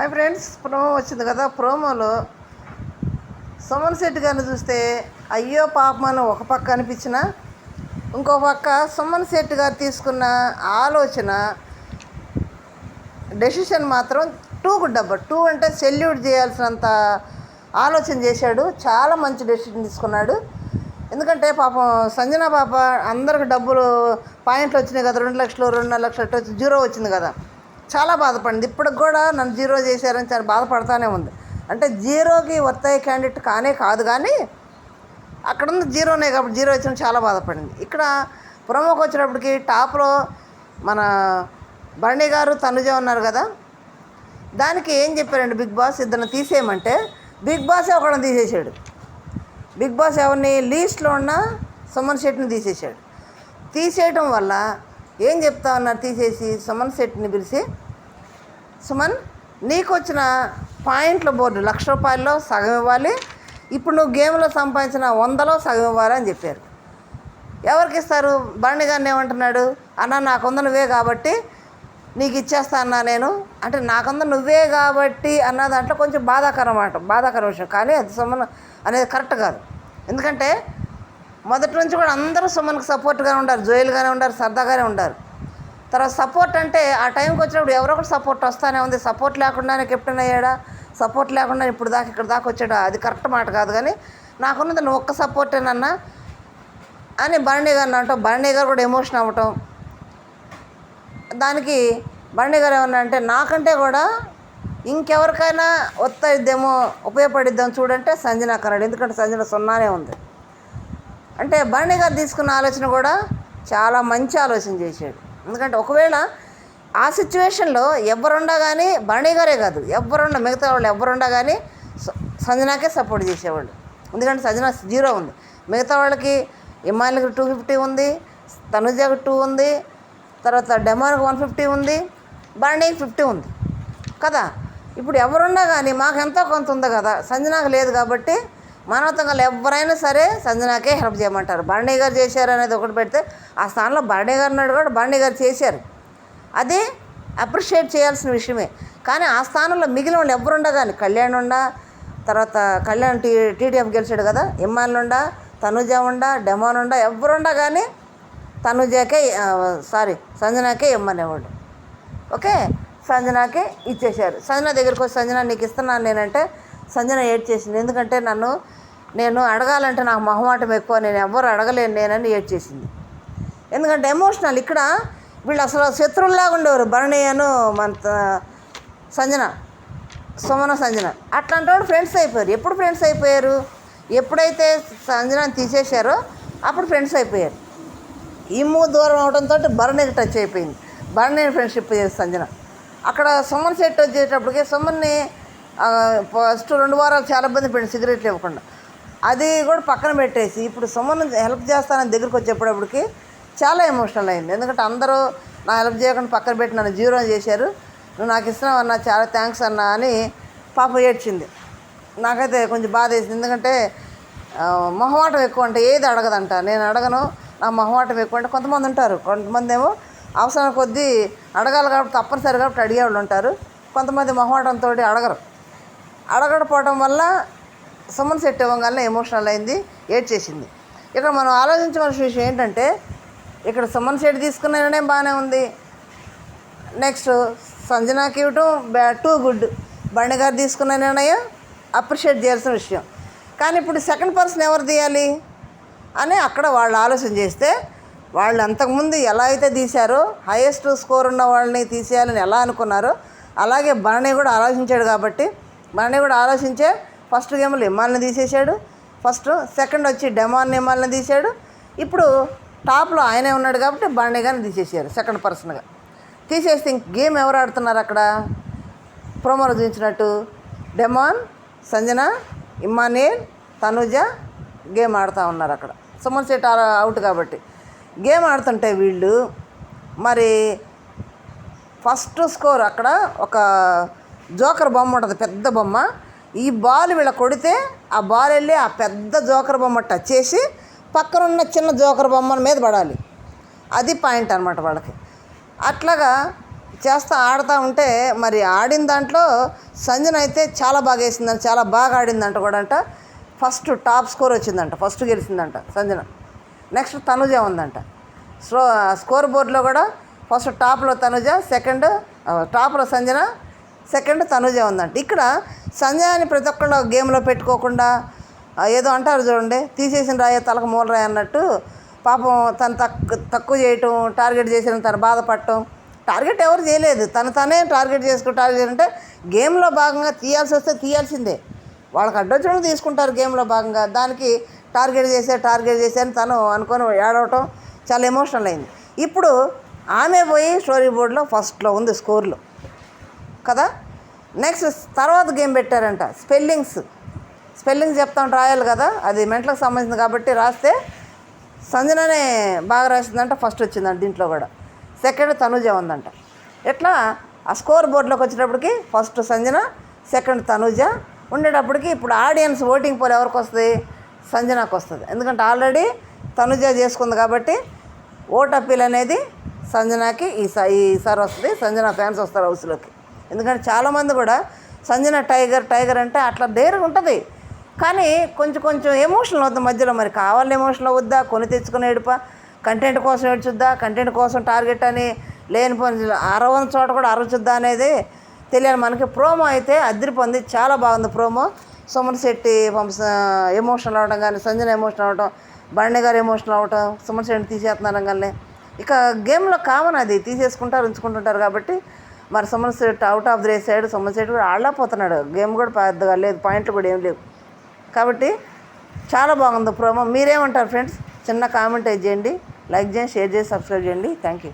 Hi friends, promo వచ్చింది కదా. ప్రోమోలో సుమన్ శెట్టి గారిని చూస్తే అయ్యో పాపమని ఒక పక్క అనిపించిన, ఇంకో పక్క సుమన్ శెట్టి గారు తీసుకున్న ఆలోచన డెసిషన్ మాత్రం టూ గుడ్ అబ్బా. టూ అంటే సెల్యూట్ చేయాల్సినంత ఆలోచన చేశాడు. చాలా మంచి డెసిషన్ తీసుకున్నాడు. ఎందుకంటే పాపం సంజన పాప అందరికి డబ్బులు పాయింట్లు వచ్చినాయి కదా, 2 లక్షలు 2.5 లక్షలు వచ్చి జీరో వచ్చింది కదా. చాలా బాధపడింది. ఇప్పటికి కూడా నన్ను జీరో చేశారని చాలా బాధపడతానే ఉంది. అంటే జీరోకి వర్తయ్యే క్యాండిడేట్ కాదు, కానీ అక్కడ ఉంది జీరోనే కాబట్టి జీరో వచ్చిన చాలా బాధపడింది. ఇక్కడ ప్రోమోకి వచ్చేటప్పటికి టాప్లో మన భరణి గారు తనుజ ఉన్నారు కదా. దానికి ఏం చెప్పారండి బిగ్ బాస్, ఇద్దరిని తీసేయమంటే బిగ్ బాసే ఒకళ్ళని తీసేసాడు. బిగ్ బాస్ ఎవరిని, లీస్ట్లో ఉన్న సుమన్ శెట్టిని తీసేసాడు. తీసేయటం వల్ల ఏం చెప్తా ఉన్నారు, తీసేసి సుమన్ శెట్టిని పిలిచి, సుమన్ నీకు వచ్చిన పాయింట్ల బోర్డు ₹1,00,000 సగం ఇవ్వాలి, ఇప్పుడు నువ్వు గేమ్లో సంపాదించిన 100లో సగం ఇవ్వాలి అని చెప్పారు. ఎవరికి ఇస్తారు? భరణి గారిని ఏమంటున్నాడు, అన్న నాకుంద నువ్వే కాబట్టి నీకు ఇచ్చేస్తా అన్నా నేను అంటే, నాకుంద నువ్వే కాబట్టి అన్న దాంట్లో కొంచెం బాధాకరం విషయం. కానీ అది సుమన్ అనేది కరెక్ట్ కాదు. ఎందుకంటే మొదటి నుంచి కూడా అందరూ సుమన్కి సపోర్ట్గానే ఉండారు, జోయల్గానే ఉండారు, సరదాగానే ఉండారు. తర్వాత సపోర్ట్ అంటే ఆ టైంకి వచ్చినప్పుడు ఎవరో ఒకటి సపోర్ట్ వస్తానే ఉంది. సపోర్ట్ లేకుండానే కెప్టెన్ అయ్యాడా, సపోర్ట్ లేకుండా ఇప్పుడు దాకా ఇక్కడ దాకా వచ్చాడా, అది కరెక్ట్ మాట కాదు. కానీ నాకున్నది నువ్వు ఒక్క సపోర్టేనన్నా అని భరణి గారిని అంటాం. భరణి గారు కూడా ఎమోషన్ అవ్వటం, దానికి భరణి గారు ఏమన్నా అంటే, నాకంటే కూడా ఇంకెవరికైనా వస్తాయిద్దేమో, ఉపయోగపడిద్దాం చూడంటే సంజన కన్నాడు. ఎందుకంటే సంజన 0 ఉంది. అంటే భరణి గారు తీసుకున్న ఆలోచన కూడా చాలా మంచి ఆలోచన చేశాడు. ఎందుకంటే ఒకవేళ ఆ సిచ్యువేషన్లో ఎవరుండా కానీ, భరణి గారే కాదు మిగతా వాళ్ళు ఎవరుండా కానీ సంజనాకే సపోర్ట్ చేసేవాళ్ళు. ఎందుకంటే సంజన 0 ఉంది. మిగతా వాళ్ళకి ఇమ్మాయిల్కి 250 ఉంది, తనుజకి 2 ఉంది, తర్వాత డెమాన్కి 150 ఉంది, భరణికి 50 ఉంది కదా. ఇప్పుడు ఎవరున్నా కానీ మాకు ఎంతో కొంత ఉంది కదా, సంజనాకు లేదు. కాబట్టి మానవతంగా ఎవరైనా సరే సంజనాకే హెల్ప్ చేయమంటారు. భరణి గారు చేశారు అనేది ఒకటి పెడితే, ఆ స్థానంలో భరణి గారు ఉన్నాడు కూడా, భరణి గారు చేశారు, అది అప్రిషియేట్ చేయాల్సిన విషయమే. కానీ ఆ స్థానంలో మిగిలిన వాళ్ళు ఎవరుండా కానీ, కళ్యాణ్ ఉండా, తర్వాత కళ్యాణ్ టీడీఎఫ్ గెలిచాడు కదా, ఇమ్మాన్ ఉండా, తనుజ ఉండా, డెమాన్ ఉండా, ఎవరుండా కానీ సంజనాకే ఇమ్మనేవాడు. ఓకే, సంజనాకే ఇచ్చేశారు. సంజన దగ్గరికి వచ్చి, సంజన నీకు ఇస్తున్నాను నేనంటే సంజన ఏడ్ చేసింది. ఎందుకంటే నేను అడగాలంటే నాకు మొహమాటం ఎక్కువ, నేను ఎవ్వరు అడగలేను నేనని ఏడ్ చేసింది. ఎందుకంటే ఎమోషనల్. ఇక్కడ వీళ్ళు అసలు శత్రువుల్లాగా ఉండేవారు, భరణి అను మన సంజన, సంజన. అట్లాంటి వాడు ఫ్రెండ్స్ అయిపోయారు. ఎప్పుడు ఫ్రెండ్స్ అయిపోయారు? ఎప్పుడైతే సంజనాన్ని తీసేశారో అప్పుడు ఫ్రెండ్స్ అయిపోయారు. ఈ దూరం అవడంతో భరణికి టచ్ అయిపోయింది. భరణిని ఫ్రెండ్షిప్ చేసి సంజన. అక్కడ సుమన్ శెట్టి వచ్చేటప్పటికి సుమన్ని ఫస్ట్ 2 వారాలు చాలా ఇబ్బంది పెట్టింది, సిగరెట్లు ఇవ్వకుండా. అది కూడా పక్కన పెట్టేసి ఇప్పుడు సుమన్ హెల్ప్ చేస్తానని దగ్గరికి వచ్చేటప్పటికి చాలా ఎమోషనల్ అయింది. ఎందుకంటే అందరూ నా హెల్ప్ చేయకుండా పక్కన పెట్టి నన్ను 0 చేశారు, నువ్వు నాకు ఇస్తున్నావు అన్నా, చాలా థ్యాంక్స్ అన్నా అని పాప ఏడ్చింది. నాకైతే కొంచెం బాధ వేసింది. ఎందుకంటే మొహమాటం ఎక్కువ అంటే ఏది అడగదంట. నేను అడగను, నా మొహమాటం ఎక్కువ అంటే కొంతమంది ఉంటారు. కొంతమంది ఏమో అవసరం కొద్దీ అడగాలి కాబట్టి తప్పనిసరి కాబట్టి అడిగేవాళ్ళు ఉంటారు. కొంతమంది మొహమాటంతో అడగకపోవడం వల్ల సుమన్ శెట్టి ఇవ్వగానే ఎమోషనల్ అయింది, ఏడ్చేసింది. ఇక్కడ మనం ఆలోచించవలసిన విషయం ఏంటంటే, ఇక్కడ సుమన్ శెట్టి తీసుకున్న నిర్ణయం బాగానే ఉంది. నెక్స్ట్ సంజనాకి ఇవ్వటం టూ గుడ్. భరణి గారు తీసుకున్న నిర్ణయం అప్రిషియేట్ చేయాల్సిన విషయం. కానీ ఇప్పుడు సెకండ్ పర్సన్ ఎవరు తీయాలి అని అక్కడ వాళ్ళు ఆలోచన చేస్తే, వాళ్ళు అంతకుముందు ఎలా అయితే తీశారో హైయెస్ట్ స్కోర్ ఉన్న వాళ్ళని తీసేయాలని ఎలా అనుకున్నారో అలాగే భరణి కూడా ఆలోచించాడు. కాబట్టి భరణి కూడా ఆలోచించే ఫస్ట్ గేమ్లో ఇమ్మాల్ని తీసేశాడు, సెకండ్ వచ్చి డెమాన్ ఇమ్మాల్ని తీశాడు. ఇప్పుడు టాప్లో ఆయనే ఉన్నాడు కాబట్టి భరణి గారిని తీసేసారు సెకండ్ పర్సన్గా. తీసేస్తే ఇంక గేమ్ ఎవరు ఆడుతున్నారు అక్కడ? ప్రోమోలో చూపించినట్టు డెమాన్, సంజన, ఇమ్మాన్యుయల్, తనుజ గేమ్ ఆడుతూ ఉన్నారు అక్కడ. సుమన్ శెట్టి అవుట్ కాబట్టి గేమ్ ఆడుతుంటే వీళ్ళు మరి ఫస్ట్ స్కోర్ అక్కడ ఒక జోకర్ బొమ్మ ఉంటుంది, పెద్ద బొమ్మ. ఈ బాల్ వీళ్ళ కొడితే ఆ బాల్ వెళ్ళి ఆ పెద్ద జోకర్ బొమ్మ టచ్ చేసి పక్కనున్న చిన్న జోకర్ బొమ్మ మీద పడాలి. అది పాయింట్ అనమాట వాళ్ళకి. అట్లాగా చేస్తా ఆడుతూ ఉంటే మరి ఆడిన దాంట్లో సంజన అయితే చాలా బాగా వేసిందంట, చాలా బాగా ఆడిందంట కూడా అంట. ఫస్ట్ టాప్ స్కోర్ వచ్చిందంట, ఫస్ట్ గెలిచిందంట సంజన. నెక్స్ట్ తనుజ ఉందంట. స్కోర్ బోర్డులో కూడా ఫస్ట్ టాప్లో తనుజ, సెకండ్ టాప్లో సంజన, సెకండ్ తనుజ ఉందంట. ఇక్కడ సంజనాని ప్రతి ఒక్కళ్ళు గేమ్లో పెట్టుకోకుండా ఏదో అంటారు చూడండి, తీసేసిన రాయే తలకు మూల రాయి అన్నట్టు పాపం తను తక్కువ చేయటం, టార్గెట్ చేసిన తను బాధపడటం. టార్గెట్ ఎవరు చేయలేదు, తనే టార్గెట్ అంటే గేమ్లో భాగంగా తీయాల్సి వస్తే తీయాల్సిందే. వాళ్ళకి అడ్డొచ్చడం తీసుకుంటారు గేమ్లో భాగంగా. దానికి టార్గెట్ చేసే అని తను అనుకొని ఏడవటం చాలా ఎమోషనల్ అయింది. ఇప్పుడు ఆమె పోయి స్టోరీ బోర్డులో ఫస్ట్లో ఉంది స్కోర్లు కదా. నెక్స్ట్ తర్వాత గేమ్ పెట్టారంట, స్పెల్లింగ్స్ చెప్తాం రాయాలి కదా, అది మెంటల్కి సంబంధించింది కాబట్టి రాస్తే సంజననే బాగా రాసిందంట, ఫస్ట్ వచ్చిందంట దీంట్లో కూడా. సెకండ్ తనుజ ఉందంట. ఎట్లా ఆ స్కోర్ బోర్డులోకి వచ్చేటప్పటికి ఫస్ట్ సంజన, సెకండ్ తనుజ ఉండేటప్పటికి ఇప్పుడు ఆడియన్స్ ఓటింగ్ పోల్ ఎవరికి వస్తుంది? సంజనాకు వస్తుంది. ఎందుకంటే ఆల్రెడీ తనుజ చేసుకుంది కాబట్టి ఓట్ అప్పీల్ అనేది సంజనాకి ఈసారి వస్తుంది. సంజన ఫ్యాన్స్ వస్తారు హౌస్లోకి. ఎందుకంటే చాలామంది కూడా సంజన టైగర్ అంటే అట్లా డేర్గా ఉంటుంది, కానీ కొంచెం ఎమోషనల్ అవుతుంది మధ్యలో. మరి కావాలని ఎమోషనల్ అవుద్దా, కొని తెచ్చుకుని ఏడుపా, కంటెంట్ కోసం ఏడ్చుద్దా, కంటెంట్ కోసం టార్గెట్ అని లేని పని అరవని చోట కూడా అరవచుద్దా అనేది తెలియాలి మనకి. ప్రోమో అయితే అదిరిపోయింది, చాలా బాగుంది ప్రోమో. సుమన్ శెట్టి ఎమోషనల్ అవ్వడం కానీ, సంజన ఎమోషనల్ అవ్వడం, బండి గారు ఎమోషనల్ అవ్వటం, సుమన్ శెట్టి తీసేస్తున్నారు కానీ. ఇక గేమ్లో కామన్ అది, తీసేసుకుంటారు ఉంచుకుంటుంటారు కాబట్టి మరి Suman Shetty out of the race side Suman Shetty కూడా ఆడలేకపోతున్నాడు. గేమ్ కూడా పెద్దగా లేదు, పాయింట్లు కూడా ఏం లేవు కాబట్టి చాలా బాగుంది ప్రోమో. మీరేమంటారు ఫ్రెండ్స్? చిన్న కామెంట్ చేయండి, లైక్ చేయండి, షేర్ చేసి సబ్స్క్రైబ్ చేయండి. Thank you.